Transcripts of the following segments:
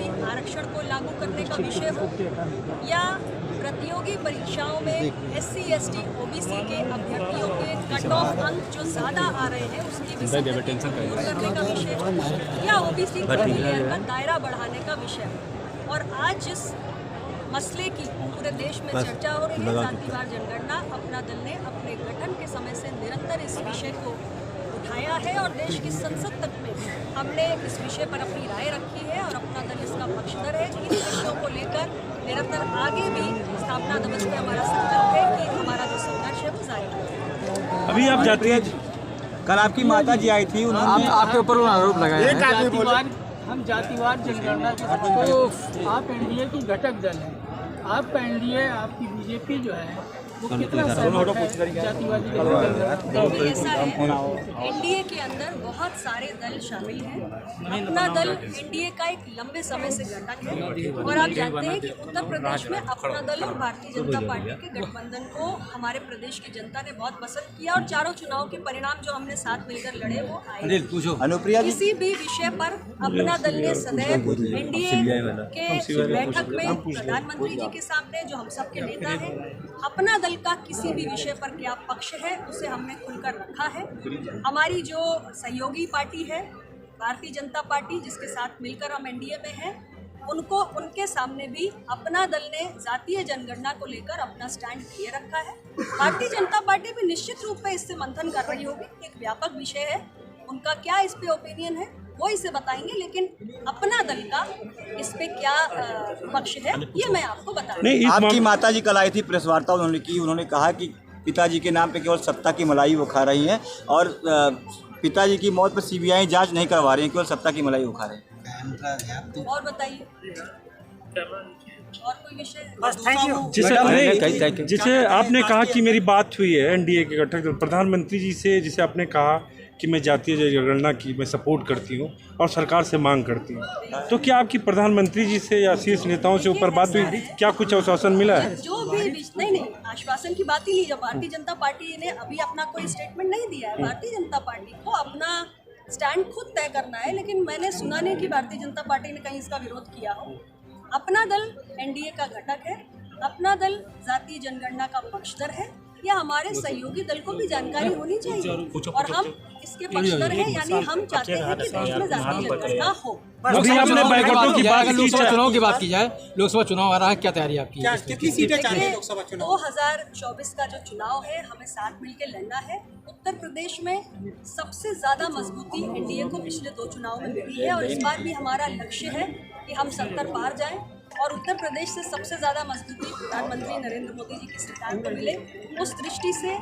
OBC आरक्षण को लागू करने का विषय हो या प्रतियोगी परीक्षाओं में एससी/एसटी ओबीसी के अभ्यर्थियों के कट ऑफ अंक जो ज़्यादा आ रहे हैं उसकी विसंगति को दूर करने का विषय हो या ओबीसी क्राइटेरिया का दायरा बढ़ाने का विषय हो। और आज जिस मसले की पूरे देश में चर्चा हो रही है, जातिवार जनगणना, अपना दल ने अपने गठन के समय से निरंतर इस विषय को उठाया है और देश की संसद तक में हमने इस विषय पर अपनी राय रखी है और अपना दल इसका पक्षधर है। इन विषयों को लेकर निरंतर आगे भी स्थापना दिवस पे हमारा संकल्प है कि हमारा जो संघर्ष है वो जारी रहेगा। अभी आप जाती है, कल आपकी माता जी आई थी, उन्होंने आपके ऊपर आरोप लगाया हम जातिवार जनगणना के आप एनडीए की घटक दल हैं। आपका एनडीए, आपकी बीजेपी जो है वो कितना जातिवादी ऐसा है, एनडीए के अंदर बहुत सारे दल शामिल हैं। अपना दल एनडीए का एक लंबे समय से घटक है और आप जानते हैं कि उत्तर प्रदेश में अपना दल और भारतीय जनता पार्टी के गठबंधन को हमारे प्रदेश की जनता ने बहुत पसंद किया और चारों चुनाव के परिणाम जो हमने साथ मिलकर लड़े वो आए। अनुप्रिया जी, किसी भी विषय पर अपना दल ने सदैव एनडीए के बैठक में प्रधानमंत्री जी के सामने जो हम सबके नेता हैं, अपना दल का किसी भी विषय पर क्या पक्ष है उसे हमने खुलकर रखा है। हमारी जो सहयोगी पार्टी है भारतीय जनता पार्टी, जिसके साथ मिलकर हम एनडीए में हैं, उनको उनके सामने भी अपना दल ने जातीय जनगणना को लेकर अपना स्टैंड लिए रखा है। भारतीय जनता पार्टी भी निश्चित रूप में इससे मंथन कर रही होगी, एक व्यापक विषय है, उनका क्या इस पे ओपिनियन है वो इसे बताएंगे, लेकिन अपना दल का इस पे क्या पक्ष है ये मैं आपको बता रही हूँ। आपकी माता जी कल आई थी, प्रेस वार्ता उन्होंने की, उन्होंने कहा कि पिताजी के नाम पे केवल सत्ता की मलाई वो खा रही हैं और पिताजी की मौत पर सीबीआई जांच नहीं करवा रही है, केवल सत्ता की मलाई वो खा रहे हैं। और बताइए और कोई विषय? जिसे आपने कहा कि मेरी बात हुई है एनडीए के घटक प्रधानमंत्री जी से, जिसे आपने कहा कि मैं जातीय जनगणना की मैं सपोर्ट करती हूँ और सरकार से मांग करती हूँ, तो क्या आपकी प्रधानमंत्री जी से या शीर्ष नेताओं से ऊपर बात हुई? क्या कुछ आश्वासन मिला है? जो भी नहीं, आश्वासन की बात ही नहीं। जब भारतीय जनता पार्टी ने अभी अपना कोई स्टेटमेंट नहीं दिया है, भारतीय जनता पार्टी को अपना स्टैंड खुद तय करना है, लेकिन मैंने सुना नहीं कि भारतीय जनता पार्टी ने कहीं इसका विरोध किया हो। अपना दल एनडीए का घटक है, अपना दल जातीय जनगणना का पक्षधर है, या हमारे सहयोगी दल को भी जानकारी होनी चाहिए और हम इसके पक्षधर हैं, यानी हम चाहते हैं कि देश में जातीय जनगणना हो। अभी आपने बाइकआउटों की बात की, लोकसभा चुनाव की बात की जाए, लोकसभा चुनाव आ रहा है, क्या तैयारी आपकी? कितनी सीटें चाहिए लोकसभा चुनाव? 2024 का जो चुनाव है हमें साथ मिलकर लड़ना है। उत्तर प्रदेश में सबसे ज्यादा मजबूती एनडीए को पिछले 2 चुनाव में मिली है और इस बार भी हमारा लक्ष्य है कि हम 70 पार जाएं और उत्तर प्रदेश से सबसे ज़्यादा मजबूती प्रधानमंत्री नरेंद्र मोदी जी की सरकार को मिले। उस दृष्टि से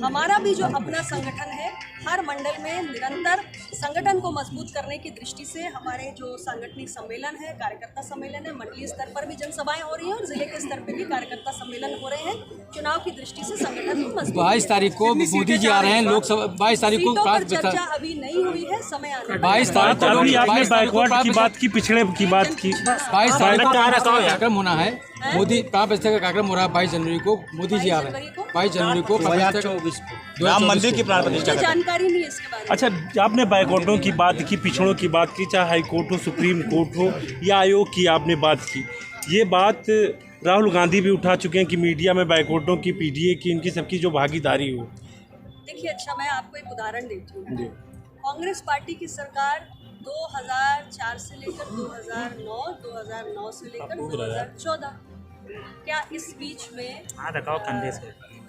हमारा भी जो अपना संगठन है, हर मंडल में निरंतर संगठन को मजबूत करने की दृष्टि से हमारे जो सांगठनिक सम्मेलन है, कार्यकर्ता सम्मेलन है, मंडलीय स्तर पर भी जनसभाएं हो रही हैं और जिले के स्तर पर भी कार्यकर्ता सम्मेलन हो रहे हैं। चुनाव की दृष्टि से संगठन को मजबूत 22 तारीख को मोदी जी आ रहे हैं लोकसभा, 22 तारीख को चर्चा अभी नहीं हुई है, समय आने 22 तारीख को आपने बाइकआउट की बात की, पिछड़े की बात की, 22 तारीख को कार्यक्रम होना है। मोदी प्राण प्रतिष्ठा का कार्यक्रम हो रहा है 22 जनवरी को, मोदी जी आ रहे हैं 22 जनवरी को 2024 राम मंदिर की प्राण प्रतिष्ठा। जानकारी नहीं है इसके बारे में। अच्छा, आपने बाइकआउटों की बात की, पिछड़ों की बात की, चाहे हाई कोर्ट हो, सुप्रीम कोर्ट हो या आयोग की आपने बात की, ये बात राहुल गांधी भी उठा चुके हैं कि मीडिया में बाइकआउटों की, पीडीए की, इनकी सबकी जो भागीदारी हो। देखिए, अच्छा मैं आपको एक उदाहरण देती हूँ। कांग्रेस पार्टी की सरकार 2004 से लेकर 2009, 2009 से लेकर 2014, क्या इस बीच में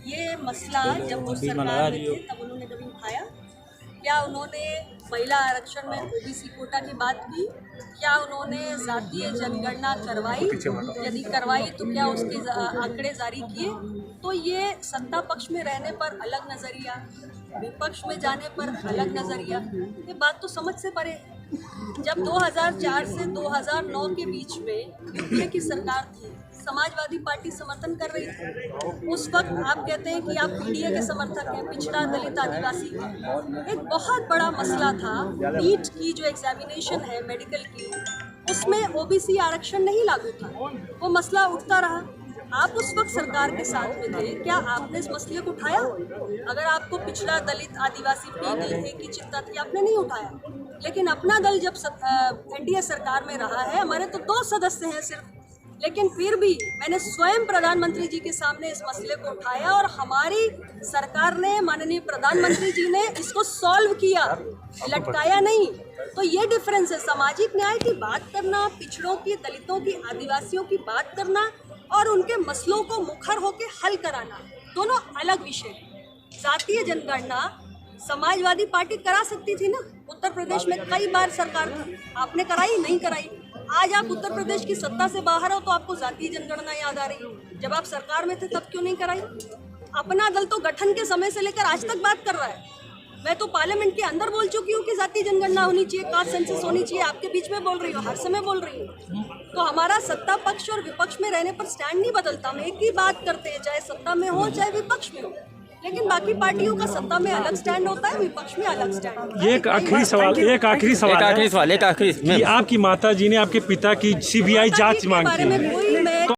ये मसला जब वो सरकार में थे तब उन्होंने कभी उठाया? क्या उन्होंने महिला आरक्षण में ओबीसी कोटा की बात की? क्या उन्होंने जातीय जनगणना करवाई? यदि करवाई तो क्या उसके आंकड़े जारी किए? तो ये सत्ता पक्ष में रहने पर अलग नज़रिया, विपक्ष में जाने पर अलग नज़रिया, ये बात तो समझ से परे है। जब 2004 से 2009 के बीच में यूपीए की सरकार थी, समाजवादी पार्टी समर्थन कर रही थी, उस वक्त आप कहते हैं कि आप पीडीए के समर्थक हैं, पिछड़ा दलित आदिवासी के। एक बहुत बड़ा मसला था नीट की जो एग्जामिनेशन है मेडिकल की, उसमें ओबीसी आरक्षण नहीं लागू था, वो मसला उठता रहा। आप उस वक्त सरकार के साथ में थे, क्या आपने इस मसले को उठाया? अगर आपको पिछड़ा दलित आदिवासी पीडीए की चिंता थी, आपने नहीं उठाया। लेकिन अपना दल जब एनडीए सरकार में रहा है, हमारे तो 2 सदस्य हैं सिर्फ, लेकिन फिर भी मैंने स्वयं प्रधानमंत्री जी के सामने इस मसले को उठाया और हमारी सरकार ने, माननीय प्रधानमंत्री जी ने इसको सॉल्व किया, लटकाया नहीं। तो ये डिफरेंस है, सामाजिक न्याय की बात करना, पिछड़ों की, दलितों की, आदिवासियों की बात करना और उनके मसलों को मुखर होकर हल कराना, दोनों अलग विषय हैं। जातीय जनगणना समाजवादी पार्टी करा सकती थी ना, उत्तर प्रदेश में कई बार सरकार थी, आपने कराई नहीं कराई। आज आप उत्तर प्रदेश की सत्ता से बाहर हो तो आपको जातीय जनगणना याद आ रही है, जब आप सरकार में थे तब क्यों नहीं कराई? अपना दल तो गठन के समय से लेकर आज तक बात कर रहा है। मैं तो पार्लियामेंट के अंदर बोल चुकी हूँ कि जातीय जनगणना होनी चाहिए, कास्ट सेंसस होनी चाहिए, आपके बीच में बोल रही हूँ, हर समय बोल रही हूँ। तो हमारा सत्ता पक्ष और विपक्ष में रहने पर स्टैंड नहीं बदलता, हम एक ही बात करते हैं, चाहे सत्ता में हो चाहे विपक्ष में हो। लेकिन बाकी पार्टियों का सत्ता में अलग स्टैंड होता है, विपक्ष में अलग स्टैंड होता है। ये एक आखिरी सवाल है कि आपकी माता जी ने आपके पिता की सीबीआई जांच मांग बारे की में है। कोई